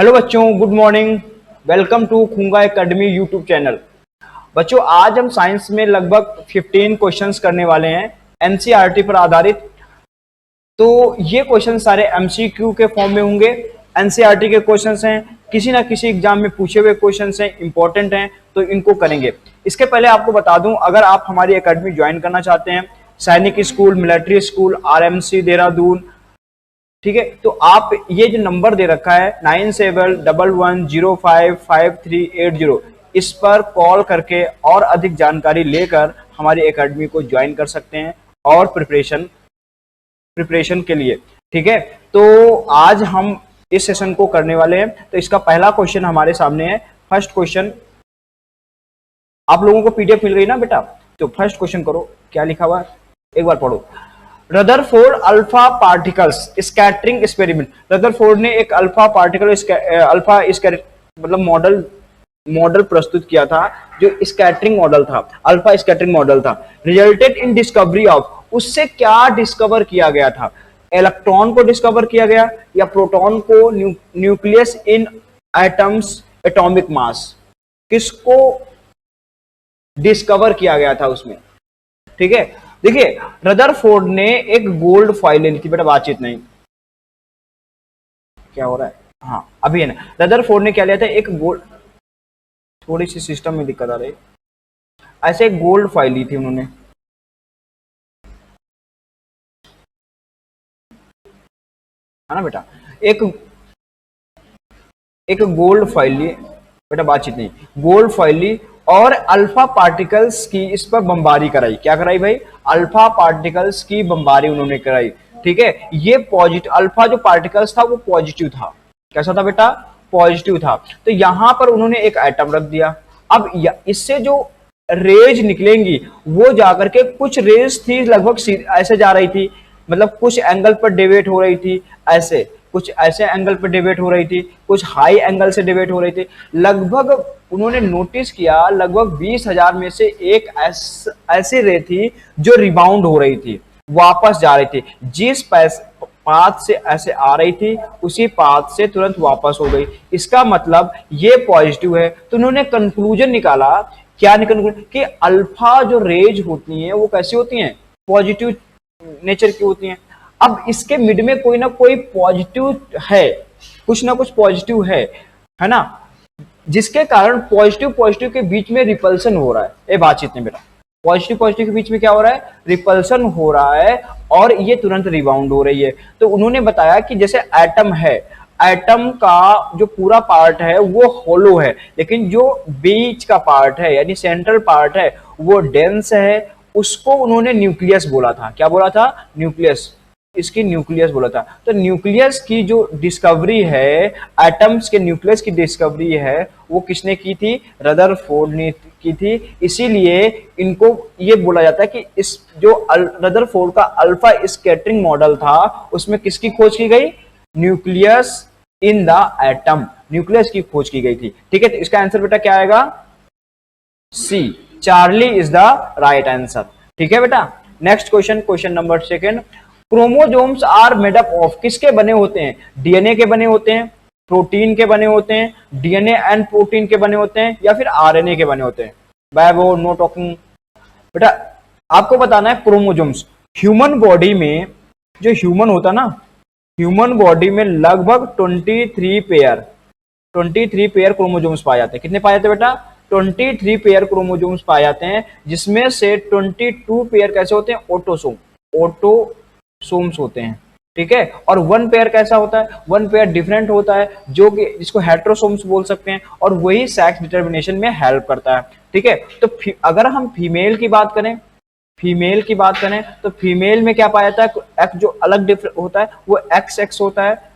Hello बच्चों, good morning. Welcome to खूंगा academy YouTube channel. बच्चों, आज हम साइंस में लगभग 15 क्वेश्चंस करने वाले हैं एनसीईआरटी पर आधारित। तो ये क्वेश्चन सारे एमसीक्यू के फॉर्म में होंगे। एनसीईआरटी के क्वेश्चंस हैं, किसी ना किसी एग्जाम में पूछे हुए क्वेश्चंस हैं, इंपॉर्टेंट हैं, तो इनको करेंगे। इसके पहले आपको बता दूं, अगर आप हमारी एकेडमी ज्वाइन करना चाहते हैं, सैनिक school, military school, RMC Dehradun, ठीक है, तो आप ये जो नंबर दे रखा है 9711055380, इस पर कॉल करके और अधिक जानकारी लेकर हमारी एकेडमी को ज्वाइन कर सकते हैं और प्रिपरेशन के लिए। ठीक है, तो आज हम इस सेशन को करने वाले हैं। तो इसका पहला क्वेश्चन हमारे सामने है। फर्स्ट क्वेश्चन, आप लोगों को पीडीएफ मिल गई ना बेटा? तो फर्स्ट क्वेश्चन करो, क्या लिखा हुआ है एक बार पढ़ो। Rutherford alpha particles scattering experiment. Rutherford ने एक अल्फा पार्टिकल मतलब मॉडल प्रस्तुत किया था, जो स्कैटरिंग मॉडल था, अल्फा स्कैटरिंग मॉडल था। रिजल्टेड इन डिस्कवरी ऑफ, उससे क्या डिस्कवर किया गया था? इलेक्ट्रॉन को डिस्कवर किया गया या प्रोटॉन को? Nucleus in atoms atomic mass, किसको डिस्कवर किया गया था उसमें? ठीक है, देखिए, रदरफोर्ड ने एक गोल्ड फॉइल ली थी बेटा। बातचीत नहीं, क्या हो रहा है? हाँ, अभी है ना। रदरफोर्ड ने क्या लिया था? एक गोल्ड, थोड़ी सी सिस्टम में दिक्कत आ रही, ऐसे एक गोल्ड फाइल ली थी उन्होंने, है ना बेटा? एक गोल्ड फाइल ली बेटा। बातचीत नहीं, गोल्ड फाइल ली और अल्फा पार्टिकल्स की इस पर बमबारी कराई। क्या कराई भाई? अल्फा पार्टिकल्स की बमबारी उन्होंने कराई। ठीक है, ये पॉजिटिव, अल्फा जो पार्टिकल्स था वो पॉजिटिव था। कैसा था बेटा? पॉजिटिव था। तो यहां पर उन्होंने एक एटम रख दिया। अब इससे जो रेज निकलेंगी वो जाकर के, कुछ रेज थी लगभग ऐसे जा रही थी, मतलब कुछ एंगल पर डेविएट हो रही थी, ऐसे कुछ ऐसे एंगल पर डेविएट हो रही थी, कुछ हाई एंगल से डेविएट हो रही थी। लगभग उन्होंने नोटिस किया, लगभग 20,000 में से एक ऐसी रे थी जो रिबाउंड हो रही थी, वापस जा रही थी। जिस पाथ से ऐसे आ रही थी, उसी पाथ से तुरंत वापस हो गई। इसका मतलब ये पॉजिटिव है। तो उन्होंने कंक्लूजन निकाला, क्या निकल, कि अल्फा जो रेज होती हैं वो कैसी होती हैं? पॉजिटिव नेचर की होती हैं। अब इसके मिड में कोई ना कोई पॉजिटिव है, कुछ ना कुछ पॉजिटिव है ना, जिसके कारण पॉजिटिव के बीच में रिपल्सन हो रहा है। ये बातचीत नहीं बेटा, पॉजिटिव के बीच में क्या हो रहा है? रिपल्सन हो रहा है, और ये तुरंत रिबाउंड हो रही है। तो उन्होंने बताया कि जैसे एटम है, एटम का जो पूरा पार्ट है वो होलो है, लेकिन जो बीच का पार्ट है यानी सेंट्रल पार्ट है वो डेंस है। उसको उन्होंने न्यूक्लियस बोला था। क्या बोला था? न्यूक्लियस, इसकी न्यूक्लियस बोला था। तो न्यूक्लियस की जो डिस्कवरी है, एटम्स के न्यूक्लियस की डिस्कवरी है, वो किसने की थी? रदरफोर्ड ने की थी। इसीलिए इनको ये बोला जाता है कि इस जो रदरफोर्ड का अल्फा स्कैटरिंग मॉडल था, उसमें किसकी खोज की गई? Nucleus in the atom, nucleus की खोज की गई थी। ठीक है, तो इसका आंसर बेटा क्या आएगा? C, Charlie is the right answer. ठीक है बेटा। Next question, question number second. Chromosomes are made up of, किसके बने होते हैं? डीएनए के बने होते हैं, प्रोटीन के बने होते हैं, डीएनए एंड प्रोटीन के बने होते हैं, या फिर आरएनए के बने होते हैं? बाय वो नो टॉकिंग बेटा, आपको बताना है क्रोमोजोम्स। ह्यूमन बॉडी में, जो ह्यूमन होता ना, ह्यूमन बॉडी में लगभग 23 पेयर क्रोमोजोम्स पाए जाते हैं। कितने पाए जाते हैं बेटा? 23 पेयर क्रोमोजोम्स पाए जाते हैं, जिसमें से 22 पेयर कैसे होते हैं? ऑटोसोम्स होते हैं। ठीक है, और 1 पेयर कैसा होता है? 1 पेयर डिफरेंट होता है, जो कि जिसको हेट्रोसोम्स बोल सकते हैं, और वही सेक्स डिटर्मिनेशन में हेल्प करता है। ठीक है, तो अगर हम फीमेल की बात करें, तो फीमेल में क्या पाया जाता है? एक्स जो अलग होता है वो एक्स होता है।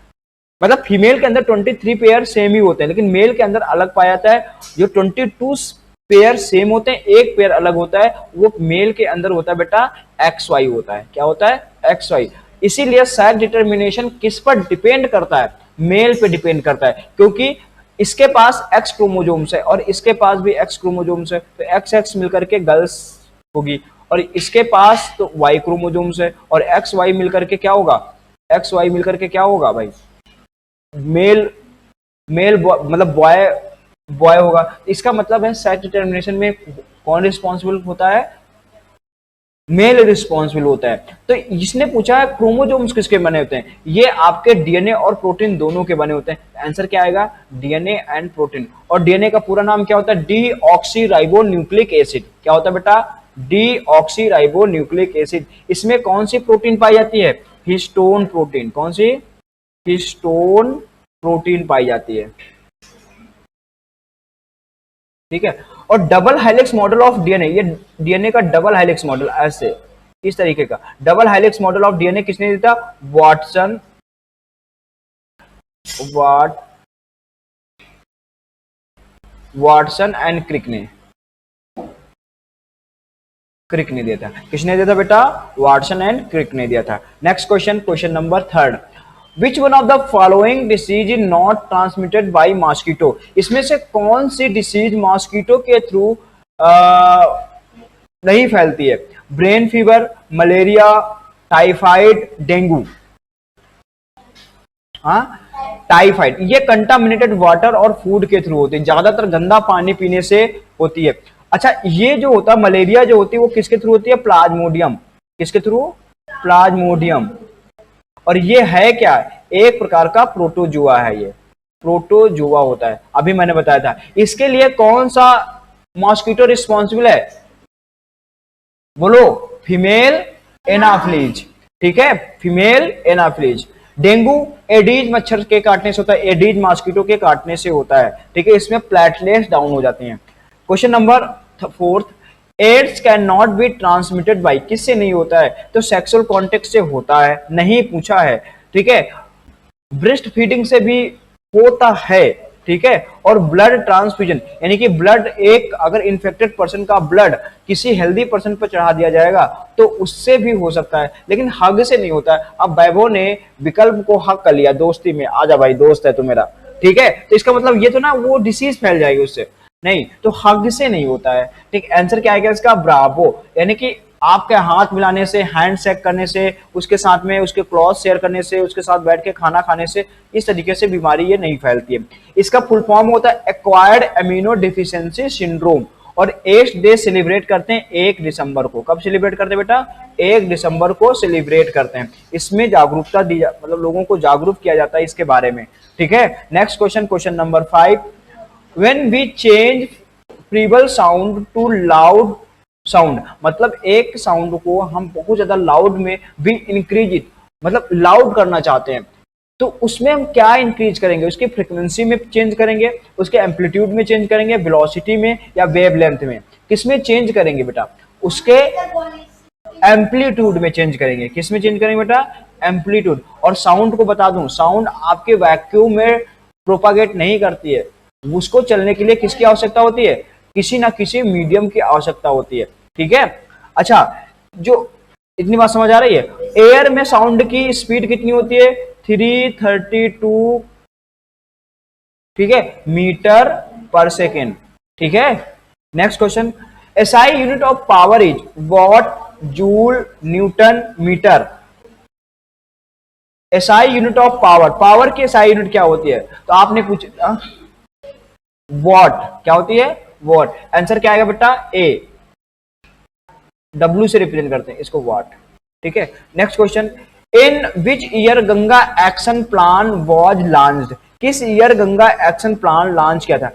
मतलब फीमेल के अंदर 23 पेयर सेम ही होते हैं, लेकिन मेल के अंदर अलग पाया जाता है। जो 22 पेयर सेम होते हैं, एक पेयर अलग होता है, वो मेल के अंदर होता है बेटा XY होता है। क्या होता है? XY। इसीलिए सेक्स डिटर्मिनेशन किस पर डिपेंड करता है? मेल पे डिपेंड करता है, क्योंकि इसके पास X क्रोमोजोम्स है और इसके पास भी X क्रोमोजोम्स है, तो XX मिलकर के गर्ल्स होगी, और इसके पास तो Y क्रोमोजोम्स है, और XY मिलकर के क्या होगा? XY मिलकर के क्या होगा भाई? मेल मेल मतलब बॉय बॉय होगा। इसका मतलब है सेक्स डिटर्मिनेशन में कौन रिस्पॉन्सिबल होता है, मेल रिस्पॉन्सिबल होता है। तो इसने पूछा है क्रोमोसोम्स किसके बने होते हैं, ये आपके डीएनए और प्रोटीन दोनों के बने होते हैं। आंसर क्या आएगा, डीएनए एंड प्रोटीन। और डीएनए का पूरा नाम क्या होता है, डीऑक्सी न्यूक्लिक एसिड। क्या होता है बेटा, डीऑक्सी न्यूक्लिक एसिड। इसमें कौन सी प्रोटीन पाई जाती है, हिस्टोन प्रोटीन। कौन सी, हिस्टोन प्रोटीन पाई जाती है, ठीक है। और double helix model of DNA, ये डीएनए का डबल हेलिक्स मॉडल ऐसे इस तरीके का double helix model of DNA किसने दिया था, वाटसन वाटसन एंड क्रिक ने दिया था। किसने दिया था बेटा, वाटसन एंड क्रिक ने दिया था। Next question, question number 3, which one of the following disease is not transmitted by mosquito. इसमें से कौन सी डिसीज मॉस्किटो के थ्रू नहीं फैलती है, brain fever, malaria, typhoid, dengue. हाँ, टाइफाइड ये कंटामिनेटेड वाटर और फूड के थ्रू होती है, ज्यादातर गंदा पानी पीने से होती है। अच्छा, ये जो होता है मलेरिया जो होती है वो किसके थ्रू होती है, प्लाज्मोडियम। किसके थ्रू, प्लाज्मोडियम। और ये है क्या, एक प्रकार का प्रोटोजुआ है, ये प्रोटोजुआ होता है, अभी मैंने बताया था। इसके लिए कौन सा मॉस्किटो रिस्पॉन्सिबल है, बोलो, फीमेल एनाफ्लीज, ठीक है, फीमेल एनाफ्लीज। डेंगू एडीज मच्छर के काटने से होता है, एडीज मॉस्किटो के काटने से होता है, ठीक है। इसमें प्लेटलेट्स डाउन हो जाते हैं। Question number 4, AIDS can not be transmitted by, किससे नहीं होता है, तो सेक्सुअल कॉन्टेक्ट से होता है, नहीं पूछा है, ठीक है। ब्रेस्ट फीडिंग से भी होता है, ठीक है। और ब्लड ट्रांसफ्यूजन यानी कि ब्लड, एक अगर इन्फेक्टेड पर्सन का ब्लड किसी हेल्दी पर्सन पर चढ़ा दिया जाएगा तो उससे भी हो सकता है, लेकिन हग से नहीं होता है। अब वैभव ने विकल्प को हक कर लिया दोस्ती में, आजा भाई दोस्त है तू मेरा, ठीक है। तो इसका मतलब ये तो ना वो डिसीज फैल जाएगी उससे, नहीं, तो हग से नहीं होता है, ठीक। आंसर क्या आएगा इसका, ब्रावो। यानी कि आपके हाथ मिलाने से, हैंड शेक करने से, उसके साथ में उसके क्लॉथ शेयर करने से, उसके साथ बैठ के खाना खाने से, इस तरीके से बीमारी ये नहीं फैलती है। इसका फुल फॉर्म होता है एक्वायर्ड एमिनो डिफिशियंसी सिंड्रोम। और एड्स डे सेलिब्रेट करते हैं 1 दिसंबर को। कब सेलिब्रेट करते हैं बेटा, 1 दिसंबर को सेलिब्रेट करते हैं। इसमें जागरूकता दी मतलब लोगों को जागरूक किया जाता है इसके बारे में, ठीक है। Next question, question number 5, when we change feeble sound to loud sound, मतलब एक साउंड को हम बहुत ज्यादा लाउड में भी इंक्रीज इट, मतलब लाउड करना चाहते हैं, तो उसमें हम क्या इंक्रीज करेंगे, उसकी फ्रीक्वेंसी में चेंज करेंगे, उसके एम्पलीट्यूड में चेंज करेंगे, वेलोसिटी में, या वेवलेंथ में, किसमें चेंज करेंगे बेटा, उसके एम्पलीट्यूड में चेंज करेंगे। किसमें चेंज करेंगे बेटा, एम्पलीट्यूड। और साउंड को बता दूं, साउंड आपके वैक्यूम में प्रोपागेट नहीं करती है, उसको चलने के लिए किसकी आवश्यकता होती है, किसी ना किसी मीडियम की आवश्यकता होती है, ठीक है। अच्छा, जो इतनी बात समझ आ रही है, एयर में साउंड की स्पीड कितनी होती है, 332, ठीक है, मीटर पर सेकेंड, ठीक है। Next question, SI unit of power is watt, joule, newton, metre. SI unit of power, power की एसआई यूनिट क्या होती है, तो आपने पूछा वॉट, क्या होती है, वॉट। आंसर क्या आएगा बेटा, ए, डब्ल्यू से रिप्रेजेंट करते हैं इसको, वॉट, ठीक है। Next question, in which year Ganga action plan was launched, किस year Ganga action plan launch किया था।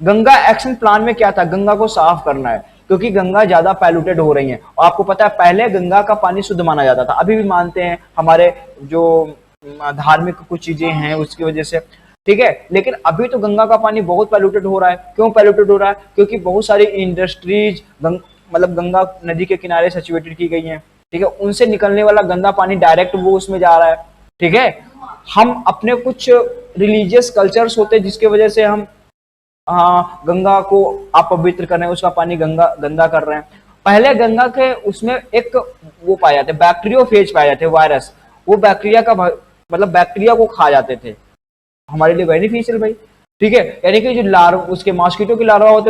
गंगा एक्शन प्लान में क्या था, गंगा को साफ करना है, क्योंकि गंगा ज्यादा पैल्यूटेड हो रही है। और आपको पता है पहले गंगा का पानी शुद्ध माना जाता था, अभी भी मानते हैं, हमारे जो धार्मिक कुछ चीजें हैं उसकी वजह से, ठीक है। लेकिन अभी तो गंगा का पानी बहुत पैल्यूटेड हो रहा है। क्यों पैल्यूटेड हो रहा है, क्योंकि बहुत सारी इंडस्ट्रीज मतलब गंगा नदी के किनारे सिचुएटेड की गई हैं, ठीक है। उनसे निकलने वाला गंदा पानी डायरेक्ट वो उसमें जा रहा है, ठीक है। हम अपने कुछ रिलीजियस कल्चर्स होते हैं जिसकी वजह से हम गंगा को अपवित्र कर रहे हैं, उसका पानी गंदा कर रहे हैं। पहले गंगा के उसमें एक वो पाए जाते, बैक्टीरियोफेज पाए जाते, वायरस, वो बैक्टीरिया का मतलब बैक्टीरिया को खा जाते थे, हमारे लिए बेनिफिशियल भाई, ठीक है। यानी कि जो उसके मॉस्किटो के लार्वा होते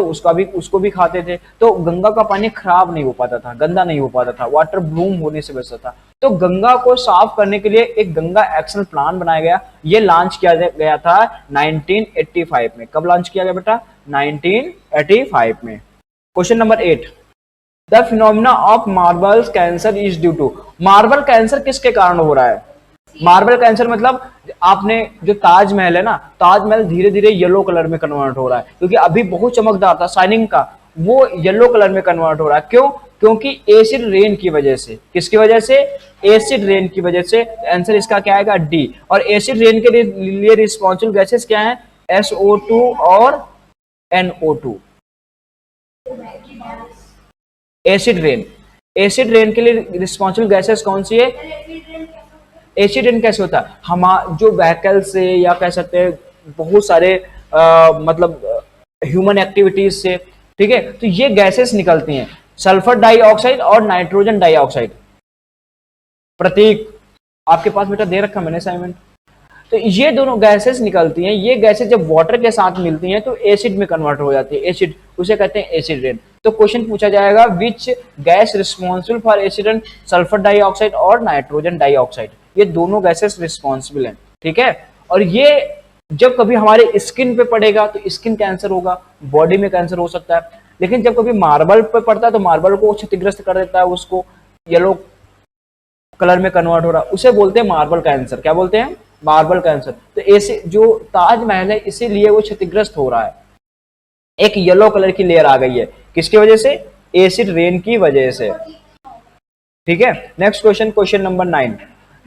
उसको भी खाते थे, तो गंगा का पानी खराब नहीं हो पाता था, गंदा नहीं हो पाता था, वाटर ब्लूम होने से बचता था। तो गंगा को साफ करने के लिए एक गंगा एक्शन प्लान बनाया गया, ये लॉन्च किया गया था 1985 में। कब लॉन्च किया गया बेटा? 1985 में। Question number 8, the phenomena of marble cancer is due to. Marble cancer किसके कारण हो रहा है? मार्बल कैंसर मतलब आपने जो ताजमहल है ना, ताजमहल धीरे धीरे येलो कलर में कन्वर्ट हो रहा है, क्योंकि अभी बहुत चमकदार था शाइनिंग का, वो येलो कलर में कन्वर्ट हो रहा है। क्यों? क्योंकि एसिड रेन की वजह से। किसकी वजह से? एसिड रेन की वजह से। आंसर इसका क्या आएगा? डी। और एसिड रेन के लिए रिस्पॉन्सिबल गैसेस क्या है? SO2 और NO2। Acid rain, acid rain के लिए रिस्पॉन्सिबल गैसेस कौन सी है? एसिड रेन कैसे होता है? हम जो व्हीकल से या कह सकते हैं बहुत सारे मतलब ह्यूमन एक्टिविटीज से, ठीक है, तो ये गैसेस निकलती हैं, सल्फर डाइऑक्साइड और नाइट्रोजन डाइऑक्साइड। प्रतीक आपके पास बेटा दे रखा मैंने असाइनमेंट। तो ये दोनों गैसेस निकलती हैं, ये गैसेस जब वाटर के साथ मिलती हैं तो एसिड में कन्वर्ट हो जाती है, एसिड, उसे कहते हैं एसिड रेन। तो क्वेश्चन पूछा जाएगा which gas responsible for acid rain? Sulphur dioxide और नाइट्रोजन डाइऑक्साइड, ये दोनों गैसेस रिस्पॉन्सिबल हैं, ठीक है। और ये जब कभी हमारे स्किन पे पड़ेगा तो स्किन कैंसर होगा, बॉडी में कैंसर हो सकता है। लेकिन जब कभी मार्बल पे पड़ता है तो मार्बल को क्षतिग्रस्त कर देता है, उसको येलो कलर में कन्वर्ट हो रहा है, उसे बोलते हैं मार्बल कैंसर। क्या बोलते हैं? Marble cancer. तो ऐसे जो ताजमहल है इसीलिए वो क्षतिग्रस्त हो रहा है, एक येलो कलर की लेयर आ गई है, किसकी वजह से? एसिड रेन की वजह से, ठीक है। Next question, question number 9,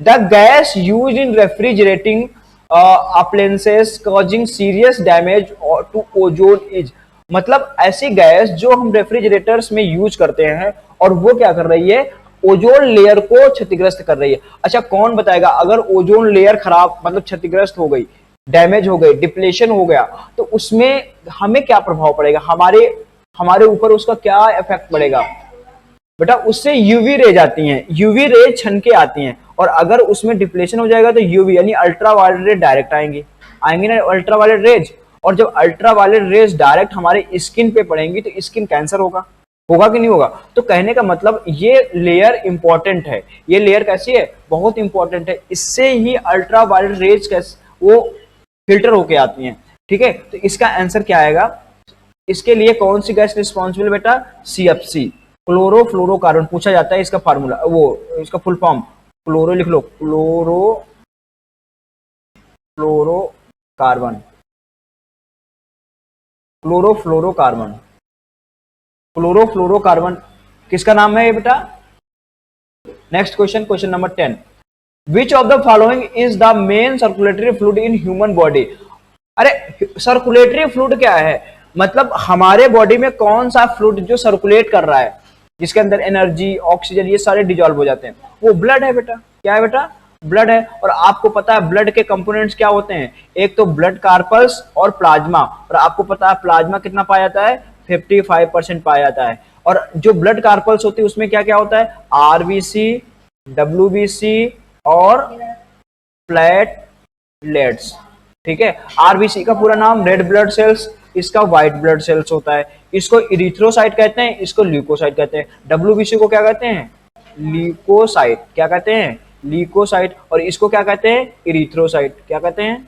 the gas used in refrigerating appliances causing serious damage to ozone is. मतलब ऐसी गैस जो हम रेफ्रिजरेटर्स में यूज करते हैं और वो क्या कर रही है? ओजोन लेयर को क्षतिग्रस्त कर रही है। अच्छा, कौन बताएगा अगर ओजोन लेयर खराब मतलब क्षतिग्रस्त हो गई, डैमेज हो गई, डिप्लेशन हो गया, तो उसमें हमें क्या प्रभाव पड़ेगा? हमारे ऊपर उसका क्या इफेक्ट पड़ेगा बेटा? उससे यूवी रे जाती हैं, यूवी रे छन के आती हैं, और अगर उसमें डिप्लेशन हो जाएगा तो यूवी यानी अल्ट्रा वायलेट रे डायरेक्ट आएंगी ना, अल्ट्रा वायलेट रेज। और जब अल्ट्रा वायलेट रेज डायरेक्ट हमारे स्किन पे पड़ेंगी तो स्किन कैंसर होगा, होगा कि नहीं होगा? तो कहने का मतलब ये लेयर इंपॉर्टेंट है। ये लेयर कैसी है? बहुत इंपॉर्टेंट है, इससे ही अल्ट्रा वायलेट रेज वो फिल्टर होके आती हैं, ठीक है। तो इसका आंसर क्या आएगा? इसके लिए कौन सी गैस रिस्पॉन्सिबल बेटा? CFC, chlorofluorocarbon. पूछा जाता है इसका फार्मूला, वो इसका फुल फॉर्म, क्लोरो लिख लो, क्लोरोफ्लोरोकार्बन, क्लोरोफ्लोरोकार्बन, क्लोरोफ्लोरोकार्बन किसका नाम है ये बेटा? Next question, question number 10, which of the following is the main circulatory fluid in human body? अरे सर्कुलेटरी फ्लूइड क्या है? मतलब हमारे बॉडी में कौन सा फ्लूइड जो सर्कुलेट कर रहा है, जिसके अंदर एनर्जी, ऑक्सीजन, ये सारे डिजॉल्व हो जाते हैं? वो ब्लड है बेटा। क्या है बेटा? ब्लड है। और आपको पता है ब्लड के कंपोनेंट्स क्या होते हैं? एक तो ब्लड कार्पल्स और प्लाज्मा। और आपको पता है प्लाज्मा कितना पाया जाता है? 55% पाया जाता है। और जो ब्लड कार्पल्स होती है उसमें क्या क्या होता है? RBC, WBC और प्लेटलेट्स, ठीक है। RBC का पूरा नाम रेड ब्लड सेल्स, इसका व्हाइट ब्लड सेल्स होता है, इसको इरिथ्रोसाइट कहते हैं, इसको ल्यूकोसाइट कहते हैं। WBC को क्या कहते हैं? ल्यूकोसाइट। क्या कहते हैं? ल्यूकोसाइट। और इसको क्या कहते हैं? इरिथ्रोसाइट। क्या कहते हैं?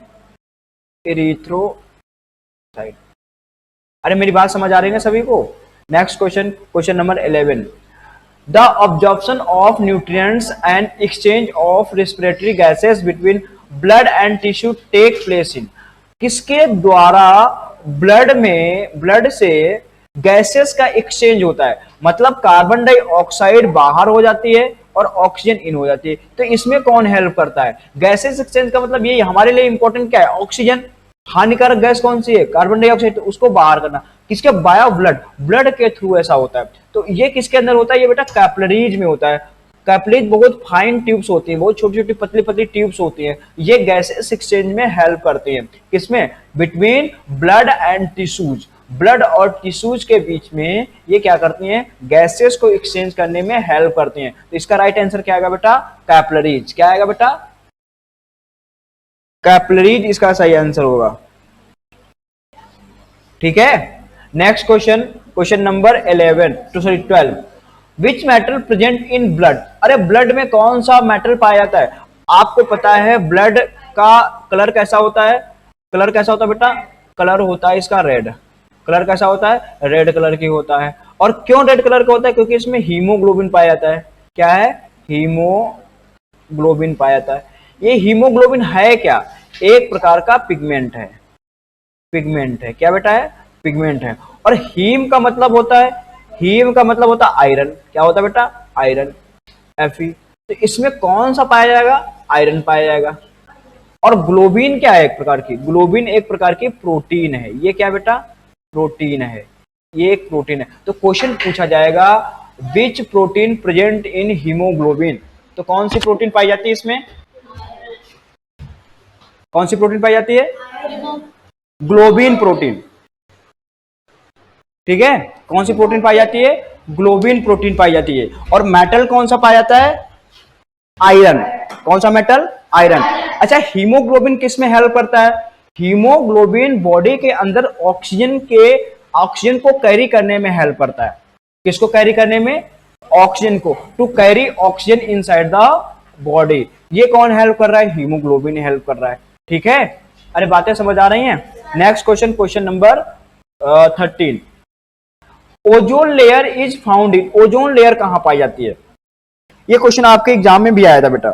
इरिथ्रोसाइट। अरे मेरी बात समझ आ रही है सभी को? Next question, question number 11, the absorption of nutrients and exchange of respiratory gases between blood and tissue take place in. किसके द्वारा ब्लड से गैसेस का एक्सचेंज होता है? मतलब कार्बन डाइऑक्साइड बाहर हो जाती है और ऑक्सीजन इन हो जाती है। तो इसमें कौन हेल्प करता है? गैसेस एक्सचेंज का मतलब ये हमारे लिए इंपॉर्टेंट क्या है? ऑक्सीजन। हानिकारक गैस कौन सी है? Carbon dioxide. तो उसको बाहर करना किसके? बायो ब्लड के थ्रू ऐसा होता है। तो ये किसके अंदर होता है? ये बेटा कैपिलरीज में होता है। कैपिलरीज बहुत फाइन ट्यूब्स होती हैं, बहुत छोटी छोटी पतली पतली ट्यूब्स होती हैं, ये गैसेस एक्सचेंज में हेल्प करती हैं। किसमें? Between blood and tissues. Blood और टिश्यूज के बीच में ये क्या करती हैं? गैसेस को एक्सचेंज करने में हेल्प करती हैं। तो इसका राइट आंसर क्या आएगा बेटा? कैपिलरीज। क्या आएगा बेटा? कैपिलरीज इसका सही आंसर होगा, ठीक है। Next question, question number 12, which metal present in blood, अरे ब्लड में कौन सा मेटल पाया जाता है? आपको पता है ब्लड का कलर कैसा होता है? कलर कैसा होता है बेटा? कलर होता है इसका रेड। कलर कैसा होता है? रेड कलर की होता है। और क्यों रेड कलर का होता है? क्योंकि इसमें हीमोग्लोबिन पाया जाता है। क्या है? हीमोग्लोबिन पाया जाता है। ये हीमोग्लोबिन है क्या? एक प्रकार का पिगमेंट है। पिगमेंट है। क्या बेटा है? पिगमेंट है। और हीम का मतलब होता है, हीम का मतलब होता है आयरन। क्या होता है बेटा? Iron, Fe। तो इसमें कौन सा पाया जाएगा? आयरन पाया जाएगा। और ग्लोबिन क्या है? एक प्रकार की, ग्लोबिन एक प्रकार की प्रोटीन है। ये क्या बेटा? प्रोटीन है। ये एक प्रोटीन है। तो क्वेश्चन पूछा जाएगा विच प्रोटीन प्रेजेंट इन हीमोग्लोबिन, तो कौन सी प्रोटीन पाई जाती है इसमें? कौन सी प्रोटीन पाई जाती है? Globin protein. ठीक है, कौन सी प्रोटीन पाई जाती है? ग्लोबिन प्रोटीन पाई जाती है। और मेटल कौन सा पाया जाता है? आयरन। कौन सा मेटल? आयरन। अच्छा, हीमोग्लोबिन किस में हेल्प करता है? हीमोग्लोबिन बॉडी के अंदर ऑक्सीजन को कैरी करने में हेल्प करता है। किसको कैरी करने में? ऑक्सीजन को। To carry oxygen inside the body. ये कौन हेल्प कर रहा है? हीमोग्लोबिन हेल्प कर रहा है। ठीक है, अरे बातें समझ आ रही हैं? Next question, question number 13। Ozone layer is found in, ozone layer कहां पाई जाती है? ये क्वेश्चन आपके एग्जाम में भी आया था बेटा।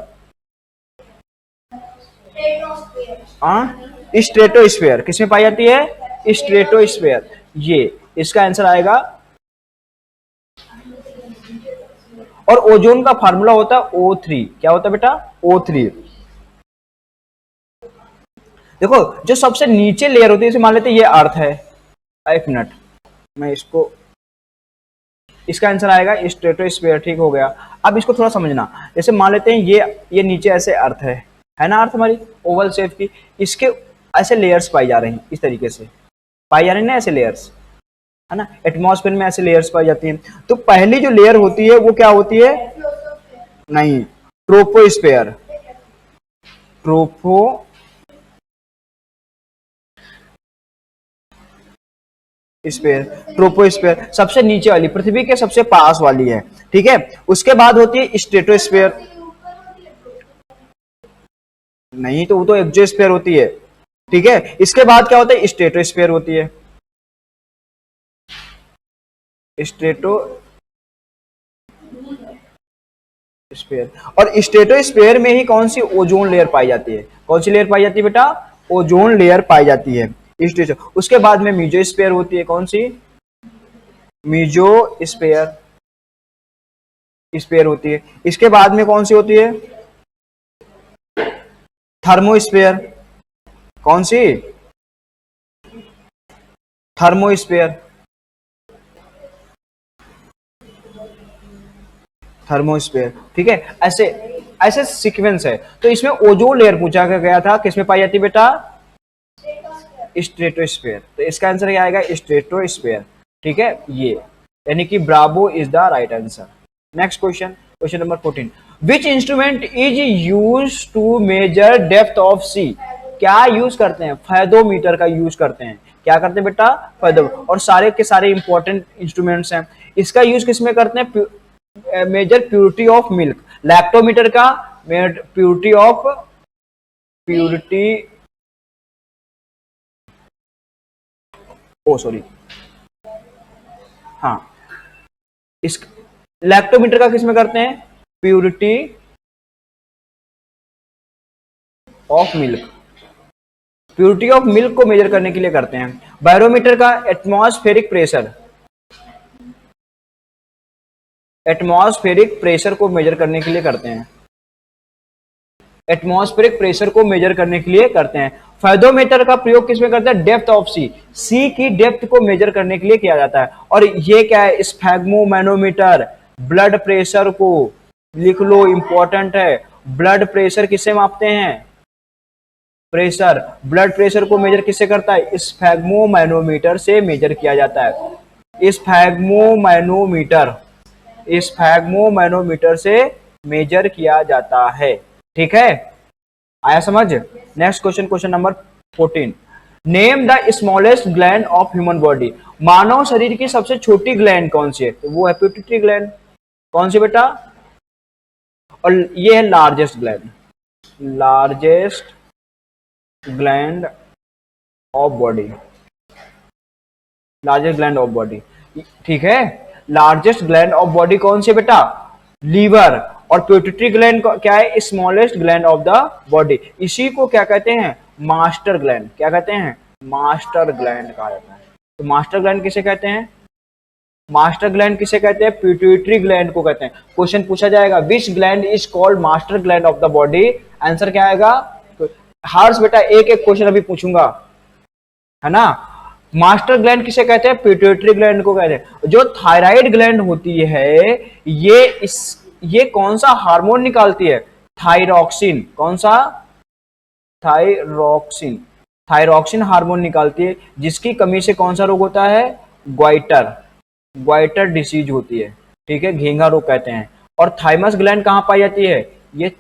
स्ट्रेटोस्फेयर। किसमें पाई जाती है? स्ट्रेटोस्फेयर। ये इसका आंसर आएगा। और ओजोन का फार्मूला होता है O3। क्या होता है बेटा? O3। देखो, जो सबसे नीचे लेयर होती है, इसे मान लेते हैं ये अर्थ है। एक मिनट, मैं इसको, इसका आंसर आएगा स्ट्रेटोस्फेयर। ठीक हो गया। अब इसको थोड़ा समझना। जैसे मान लेते हैं ये नीचे ऐसे अर्थ है ना, अर्थ हमारी ओवल शेप की। इसके ऐसे लेयर्स पाई जा रही हैं, इस तरीके से पाई जा रही है ना, ऐसे लेयर्स, है ना। एटमॉस्फेयर में ऐसे लेयर्स पाई जाती हैं। तो पहली जो लेयर होती है वो क्या होती है? नहीं, ट्रोपोस्फेयर। ट्रोपोस्फेयर सबसे नीचे वाली, पृथ्वी के सबसे पास वाली है। ठीक है, उसके बाद होती है स्ट्रेटोस्फेयर। नहीं, तो वो तो एक्सोस्फेयर होती है। ठीक है, इसके बाद क्या होता है? स्ट्रेटोस्फेयर होती है। स्ट्रेटोस्फेयर। और स्ट्रेटोस्फेयर में ही कौन सी ओजोन लेयर पाई जाती है? कौन सी लेयर पाई जाती है बेटा? ओजोन लेयर पाई जाती है। उसके बाद में मीजोस्फेयर होती है। कौन सी? मीजोस्फेयर स्फेयर होती है। इसके बाद में कौन सी होती है? थर्मोस्फेयर। कौन सी? थर्मोस्फेयर। थर्मोस्फेयर। ठीक है, ऐसे ऐसे सीक्वेंस है। तो इसमें ओजोन लेयर पूछा गया था, किसमें पाई जाती है बेटा? स्ट्रेटोस्फेयर। तो इसका आंसर क्या आएगा? स्ट्रेटोस्फेयर। ठीक है, ये यानी कि Bravo is the right answer. Next question, question number 14। Which instrument is use to measure depth of sea? क्या यूज करते हैं? फेदोमीटर का यूज करते हैं। क्या करते हैं बेटा? फेदो। और सारे के सारे इंपॉर्टेंट इंस्ट्रूमेंट्स हैं। इसका यूज किसमें करते हैं? Measure purity of milk. Lactometer का प्योरिटी ओ सॉरी, हाँ, इस लैक्टोमीटर का किसमें करते हैं? Purity of milk. Purity of milk को मेजर करने के लिए करते हैं। बैरोमीटर का एटमॉस्फेरिक प्रेशर, एटमॉस्फेरिक प्रेशर को मेजर करने के लिए करते हैं। एटमॉस्फेरिक प्रेशर को मेजर करने के लिए करते हैं। फेदोमीटर का प्रयोग किसमें करते हैं? डेप्थ ऑफ सी, सी की डेप्थ को मेजर करने के लिए किया जाता है। और ये क्या है? स्फैग्मोमैनोमीटर, ब्लड प्रेशर को लिख लो, इंपॉर्टेंट है। ब्लड प्रेशर किससे मापते हैं? प्रेशर, ब्लड प्रेशर को मेजर किससे करता है? स्फैग्मोमैनोमीटर से मेजर किया जाता है। स्फैग्मोमैनोमीटर से मेजर किया जाता है। ठीक है, आया समझ? Next question, question number 14। Name the smallest gland of human body. मानव शरीर की सबसे छोटी ग्लैंड कौन सी है? तो वो है पिट्यूटरी ग्लैंड। कौन सी बेटा? और ये है largest gland, largest gland of body, largest gland of body, ठीक है। लार्जेस्ट ग्लैंड ऑफ बॉडी कौन सी बेटा? लीवर। और पिट्यूटरी ग्लैंड क्या है? Smallest gland of the body. इसी को क्या कहते हैं? Master gland. क्या कहते हैं? मास्टर ग्लैंड कहा जाता है। तो मास्टर ग्लैंड किसे कहते हैं? मास्टर ग्लैंड किसे कहते हैं? पिट्यूटरी ग्लैंड को कहते हैं। क्वेश्चन पूछा जाएगा विच gland is called master gland of the body, answer क्या आएगा? तो हर्ष बेटा एक एक क्वेश्चन अभी पूछूंगा, है ना। मास्टर ग्लैंड किसे कहते हैं? पिट्यूटरी ग्लैंड को कहते हैं। जो थायराइड ग्लैंड होती है ये कौन सा हार्मोन निकालती है? थायरॉक्सिन। कौन सा? थायरॉक्सिन। थायरॉक्सिन हार्मोन निकालती है, जिसकी कमी से कौन सा रोग होता है? ग्वाइटर, ग्वाइटर डिसीज होती है, ठीक है, घेंघा रोग कहते हैं। और थाइमस ग्लैंड कहां पाई जाती है? ये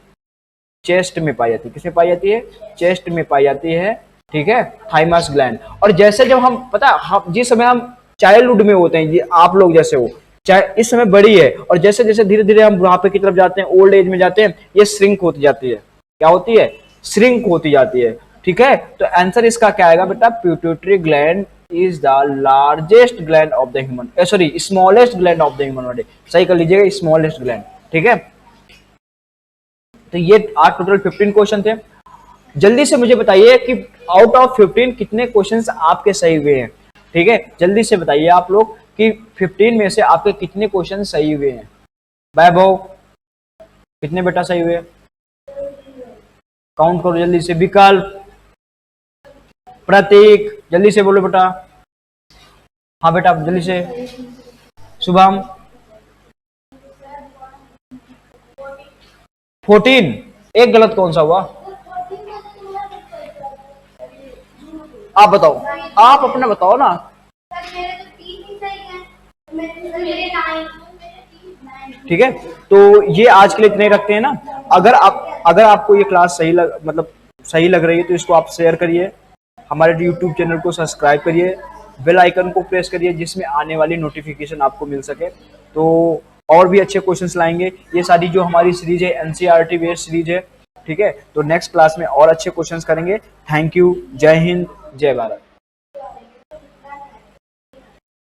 चेस्ट में पाई जाती है। किसमें पाई जाती है? चेस्ट में पाई जाती है, ठीक है, थाइमस ग्लैंड। और जैसे जब हम पता हम जिस समय हम चाइल्डहुड में होते हैं, आप लोग जैसे हो, चाहे इस समय बड़ी है, और जैसे जैसे धीरे धीरे हम बुढ़ापे की तरफ जाते हैं, ओल्ड एज में जाते हैं, ये श्रिंक होती जाती है। क्या होती है? श्रिंक होती जाती है, ठीक है। तो आंसर इसका क्या आएगा बेटा? Pituitary gland is the largest gland of the human, sorry smallest gland of the human body. सही कर लीजिएगा, स्मॉलेस्ट ग्लैंड, ठीक है। तो ये आज टोटल 15 क्वेश्चन थे। जल्दी से मुझे बताइए कि आउट ऑफ 15 कितने क्वेश्चंस आपके सही हुए हैं, ठीक है। जल्दी से बताइए आप लोग कि 15 में से आपके कितने क्वेश्चन सही हुए हैं। वैभव कितने बेटा सही हुए? काउंट करो जल्दी से। विकल्प, प्रतीक जल्दी से बोलो बेटा। हाँ बेटा जल्दी से। शुभम 14। एक गलत कौन सा हुआ? आप बताओ, आप अपना बताओ ना। ठीक है, तो ये आज के लिए इतने रखते हैं ना। अगर आपको ये क्लास सही लग रही है तो इसको आप शेयर करिए, हमारे YouTube चैनल को सब्सक्राइब करिए, बेल आइकन को प्रेस करिए, जिसमें आने वाली नोटिफिकेशन आपको मिल सके। तो और भी अच्छे क्वेश्चंस लाएंगे। ये सारी जो हमारी सीरीज है NCERT बेस्ड सीरीज है, ठीक है। तो नेक्स्ट क्लास में और अच्छे क्वेश्चंस करेंगे। Thank you. जय हिंद, जय भारत।